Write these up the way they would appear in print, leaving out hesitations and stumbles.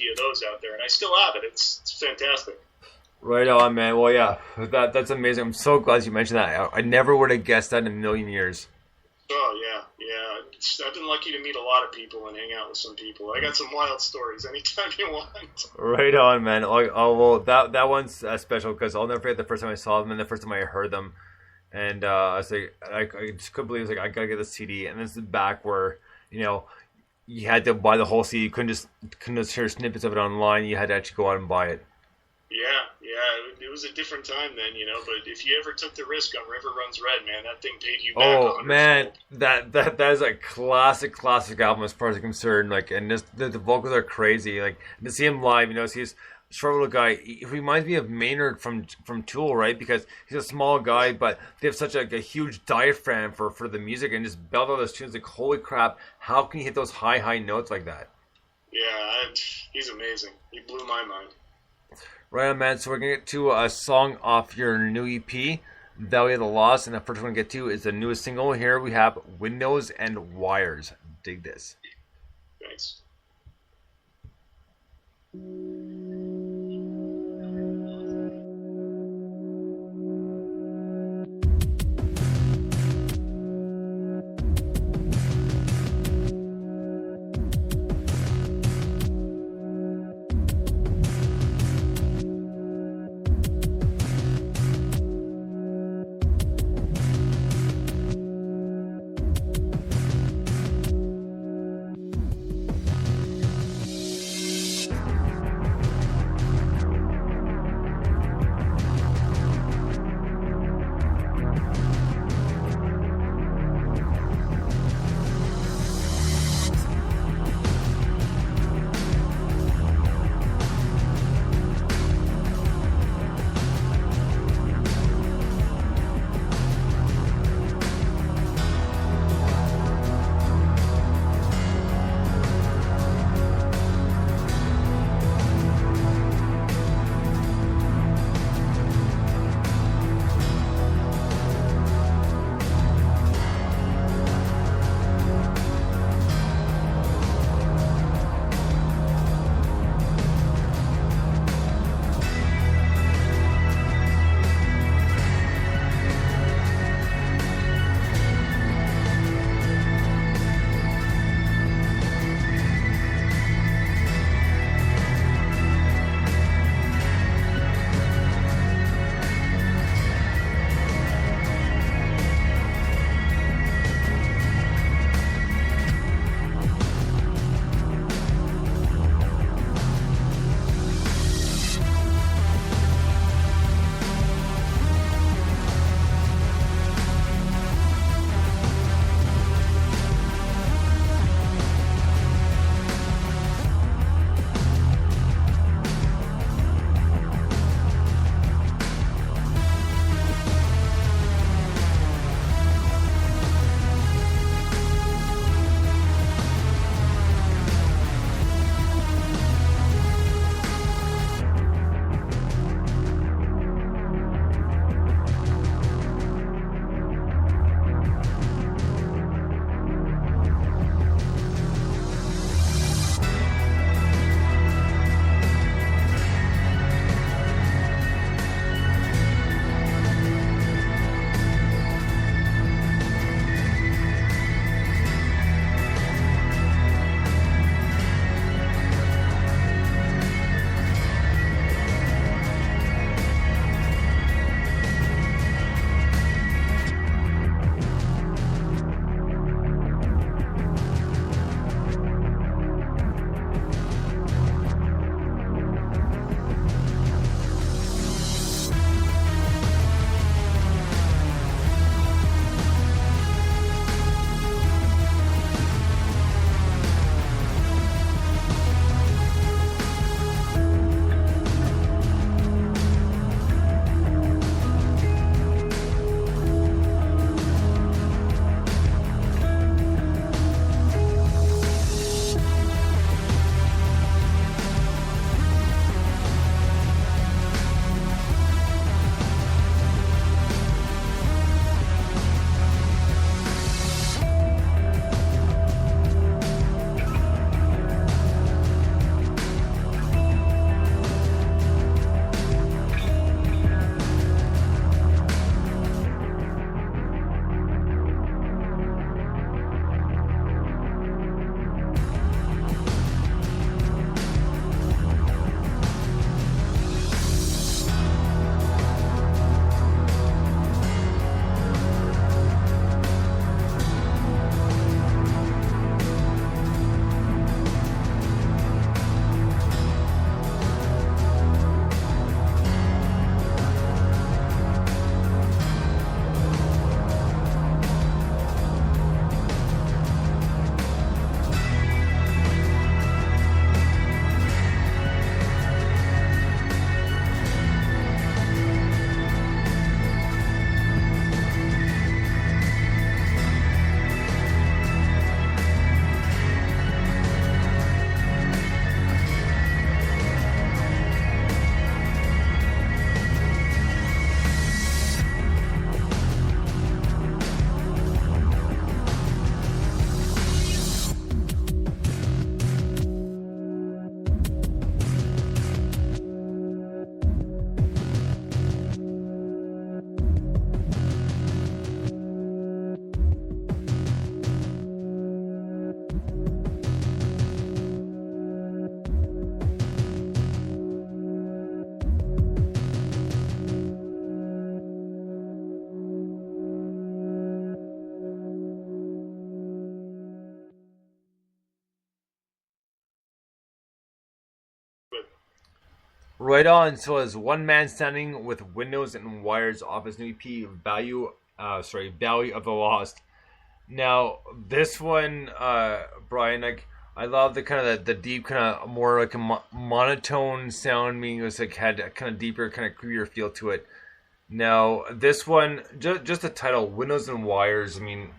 LP of those out there, and I still have it. It's fantastic. Right on, man. Well, yeah, that's amazing. I'm so glad you mentioned that. I never would have guessed that in a million years. Oh yeah. I've been lucky to meet a lot of people and hang out with some people. I got some wild stories anytime you want. Right on, man. Oh well, that one's special because I'll never forget the first time I saw them and the first time I heard them, and I was like, I just couldn't believe it. I gotta get the CD, and this is back where you had to buy the whole CD. You couldn't just hear snippets of it online. You had to actually go out and buy it. Yeah, it was a different time then, but if you ever took the risk on River Runs Red, man, that thing paid you back. Oh, man, that is a classic album as far as I'm concerned, and just, the vocals are crazy, to see him live, he's a short little guy. He reminds me of Maynard from Tool, right, because he's a small guy, but they have such a huge diaphragm for the music, and just belt all those tunes, holy crap, how can you hit those high notes like that? Yeah, he's amazing. He blew my mind. Right on, man. So we're going to get to a song off your new EP, Valley of the Lost. And the first one to get to is the newest single. Here we have Windows and Wires. Dig this. Thanks. Right on. So as One Man Standing with Windows and Wires off his new EP, Value of the Lost. Now this one, Brian, like I love the kind of the deep, kind of more like a monotone sound. Meaning it was like had a kind of deeper, kind of creepier feel to it. Now this one, just the title, Windows and Wires. I mean,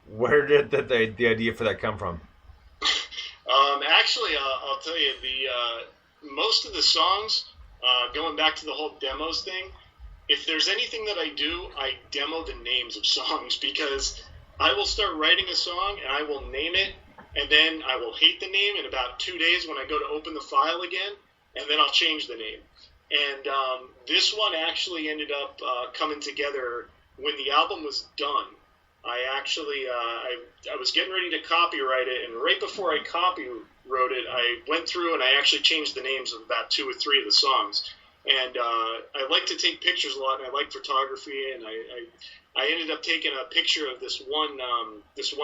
where did the idea for that come from? Actually, I'll tell you, the most of the songs, going back to the whole demos thing, if there's anything that I do, I demo the names of songs, because I will start writing a song and I will name it, and then I will hate the name in about 2 days when I go to open the file again, and then I'll change the name. And this one actually ended up coming together when the album was done. I actually, I was getting ready to copyright it, and right before I copywrote it, I went through and I actually changed the names of about 2 or 3 of the songs. And I like to take pictures a lot, and I like photography, and I ended up taking a picture of this one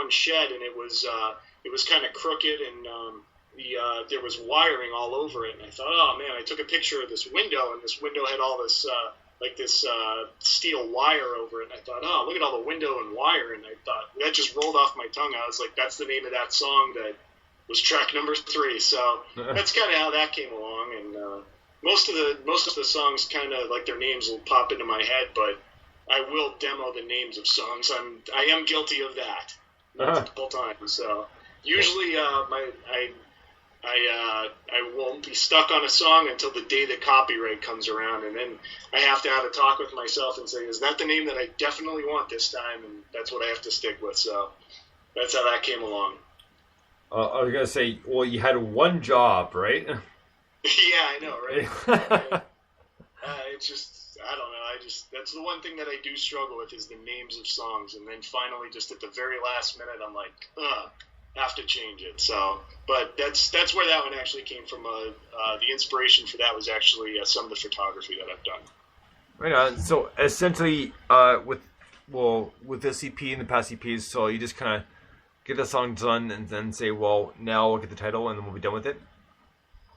shed, and it was kind of crooked, and there was wiring all over it. And I thought, oh man, I took a picture of this window, and this window had all this steel wire over it. And I thought, oh, look at all the window and wire. And I thought, that just rolled off my tongue. I was like, that's the name of that song that was track number 3. So that's kind of how that came along. And most of the songs kind of like their names will pop into my head, but I will demo the names of songs. I am guilty of that multiple times. So usually I won't be stuck on a song until the day the copyright comes around, and then I have to have a talk with myself and say, is that the name that I definitely want this time? And that's what I have to stick with. So that's how that came along. I was going to say, well, you had one job, right? Yeah, I know, right? It's just, I don't know. That's the one thing that I do struggle with is the names of songs. And then finally, just at the very last minute, I'm like, have to change it. So, but that's where that one actually came from. The inspiration for that was actually some of the photography that I've done. Right on. So essentially, with this EP and the past EPs, so you just kind of get the song done and then say, well, now we'll get the title and then we'll be done with it?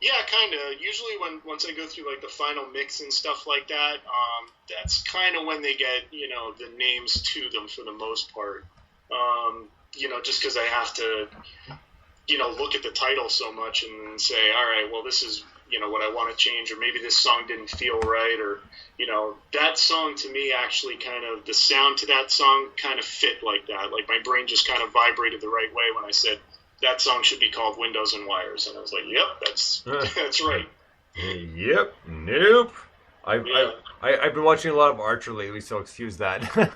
Yeah, kind of. Usually once I go through like the final mix and stuff like that, that's kind of when they get, the names to them for the most part. Just because I have to, look at the title so much and say, all right, well, this is, what I want to change, or maybe this song didn't feel right, or, that song to me actually kind of, the sound to that song kind of fit like that. Like my brain just kind of vibrated the right way when I said that song should be called Windows and Wires. And I was like, yep, that's right. Yep. Nope. I've been watching a lot of Archer lately, so excuse that. No,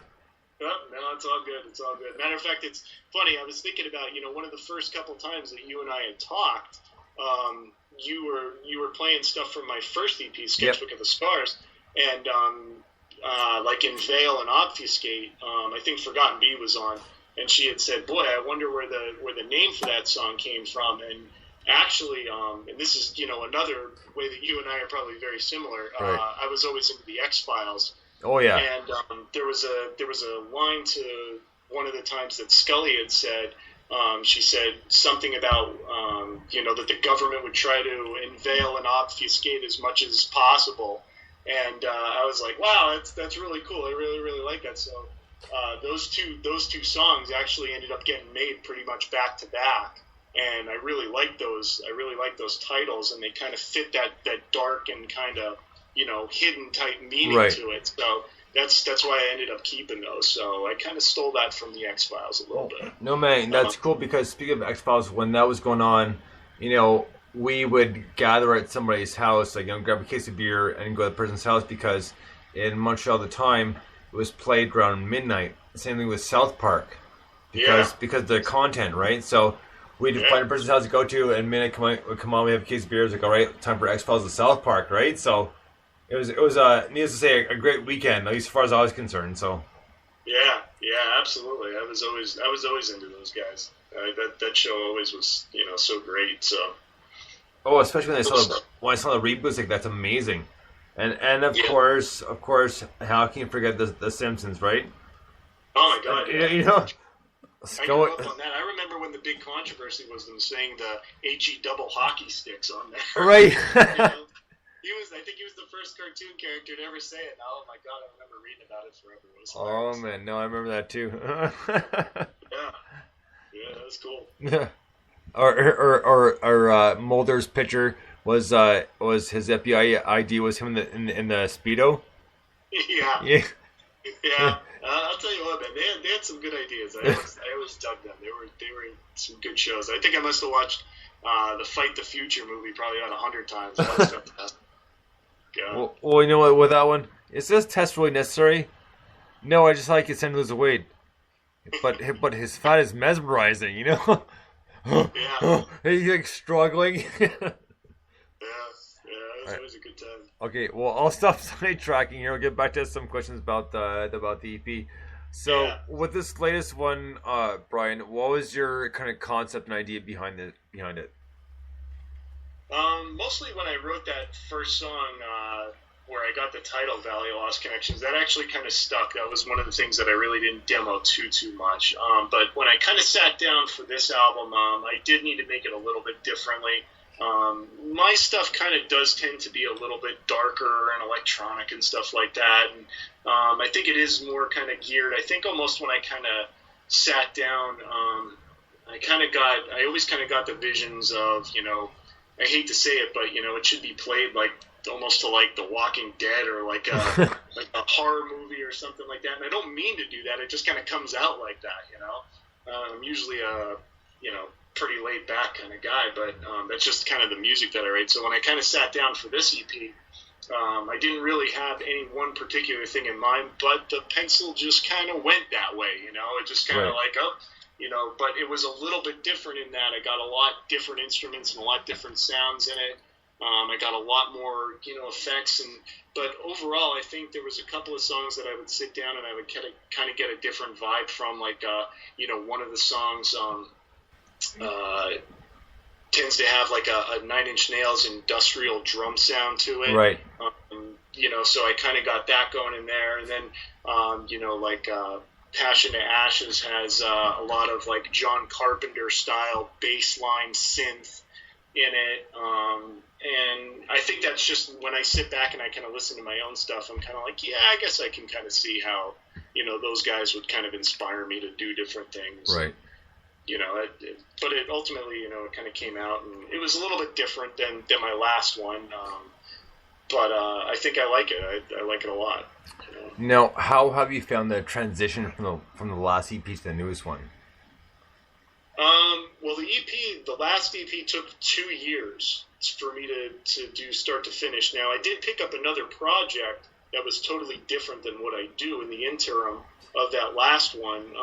it's all good. It's all good. Matter of fact, it's funny. I was thinking about, one of the first couple times that you and I had talked, you were playing stuff from my first EP, Sketchbook of the Scars, and like in Veil and Obfuscate, I think Forgotten Bee was on, and she had said, boy, I wonder where the name for that song came from. And actually, and this is, another way that you and I are probably very similar. Right. I was always into the X-Files. Oh yeah. And there was a line to one of the times that Scully had said. She said something about that the government would try to unveil and obfuscate as much as possible. And I was like, wow, that's really cool. I really, really like that. So those two songs actually ended up getting made pretty much back to back. And I really like those. I really like those titles, and they kind of fit that dark and kind of hidden type meaning to it. So that's why I ended up keeping those. So I kind of stole that from the X-Files a little bit. No, man, that's cool, because speaking of X-Files, when that was going on, we would gather at somebody's house, like, grab a case of beer and go to the person's house, because in Montreal at the time, it was played around midnight. Same thing with South Park, because of the content, right? So we'd find a person's house to go to, and midnight come on, we have a case of beer. It's like, all right, time for X-Files to South Park, right? So it was needless to say, a great weekend, at least as far as I was concerned. So yeah, absolutely. I was always into those guys. That show always was so great. So especially when I saw the reboots, like, that's amazing. And of course, how can you forget the Simpsons, right? Oh my God! I grew up on that. I remember when the big controversy was them saying the HE double hockey sticks on there. Right. I I think he was the first cartoon character to ever say it. Oh my god, I remember reading about it forever. It was Oh hilarious. man, no, I remember that too. Yeah, that was cool. Yeah. Or Mulder's picture was his FBI ID was him in the Speedo. Yeah. Yeah. Yeah. I'll tell you what, man. They had some good ideas. I always dug them. They were some good shows. I think I must have watched the Fight the Future movie probably about 100 times. That was fantastic. Yeah. Well, you know what? With that one, is this test really necessary? No, I just like his son to lose weight. But his fat is mesmerizing, you know. Yeah. He's like struggling. Yeah, it was always a good time. Okay, well, I'll stop sidetracking here. We'll get back to some questions about the EP. So, Yeah. with this latest one, Brian, what was your kind of concept and idea behind it? Mostly when I wrote that first song, where I got the title Valley of Lost Connections, that actually kind of stuck. That was one of the things that I really didn't demo too much. But when I kind of sat down for this album, I did need to make it a little bit differently. My stuff kind of does tend to be a little bit darker and electronic and stuff like that. And I think it is more kind of geared. I think almost when I kind of sat down, I always kind of got the visions of, I hate to say it, but it should be played like almost to like The Walking Dead or like a like a horror movie or something like that. And I don't mean to do that. It just kind of comes out like that. I'm usually a pretty laid back kind of guy, but that's just kind of the music that I write. So when I kind of sat down for this EP, I didn't really have any one particular thing in mind, but the pencil just kind of went that way. It just kind of but it was a little bit different in that I got a lot different instruments and a lot different sounds in it. I got a lot more, effects, but overall, I think there was a couple of songs that I would sit down and I would kind of get a different vibe from. Like, one of the songs tends to have like a Nine Inch Nails industrial drum sound to it, Right. So I kind of got that going in there, and then, Passion to Ashes has a lot of like John Carpenter style bass line synth in it, and I think that's just when I sit back and I kind of listen to my own stuff, I'm kind of like, yeah, I guess I can kind of see how those guys would kind of inspire me to do different things. Right. But it ultimately, it kind of came out, and it was a little bit different than my last one. But I think I like it. I like it a lot. Now, how have you found the transition from the last EP to the newest one? Well, the last EP took 2 years for me to do start to finish. Now, I did pick up another project that was totally different than what I do in the interim of that last one.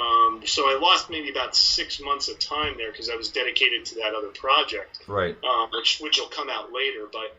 So I lost maybe about 6 months of time there because I was dedicated to that other project, Right. which will come out later. But